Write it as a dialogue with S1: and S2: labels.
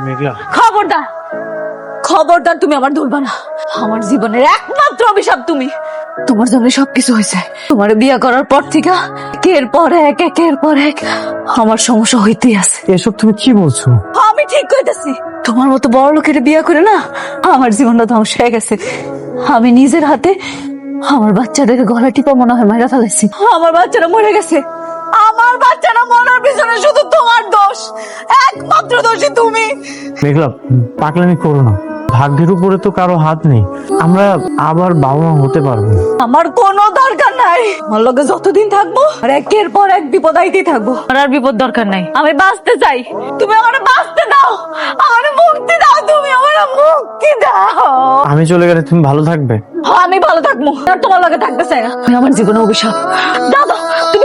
S1: মেঘলা,
S2: খবরদার খবরদার, তুমি আমার ধরবা না। আমার জীবনের একমাত্র অভিশাপ তুমি। তোমার জন্য সবকিছু হয়েছে। তোমার বিয়ে করার পর থেকে একের পর এক আমার সমস্যা হইতেই আছে।
S1: এসব তুমি কি বলছো?
S2: আমি ঠিক কইতেছি। তোমার মতো বড় লোকের বিয়ে করে না আমার জীবনটা ধ্বংস হয়ে গেছে। আমি নিজের হাতে আমার বাচ্চাদেরকে গলা টিপা মনে হয় মাইরা ফেলাইছি। আমার বাচ্চারা মরে গেছে। আমার বাচ্চারা মরার পিছনে শুধু তোমার দোষ। একমাত্র দোষী তুমি।
S1: মেঘলা, পাগলামি করো না। ভাগ্যের উপরে তো কারো হাত নেই। আমরা আবার বাবা মা হতে পারবো।
S2: আমার কোনো দরকার নাই। আমার লগে যতদিন থাকবো আর একের পর এক বিপদ আইতেই থাকবো। আমার আর বিপদ দরকার নাই। আমি বাঁচতে চাই। তুমি আমার বাঁচতে দাও। আমার মুক্তি দাও। তুমি আমার মুক্তি দাও।
S1: আমি চলে গেলে তুমি ভালো থাকবে?
S2: আমি ভালো থাকবো আর তোমার লগে থাকতে চাই না। তুমি আমার জীবনে অভিশাপ। দাদা তুমি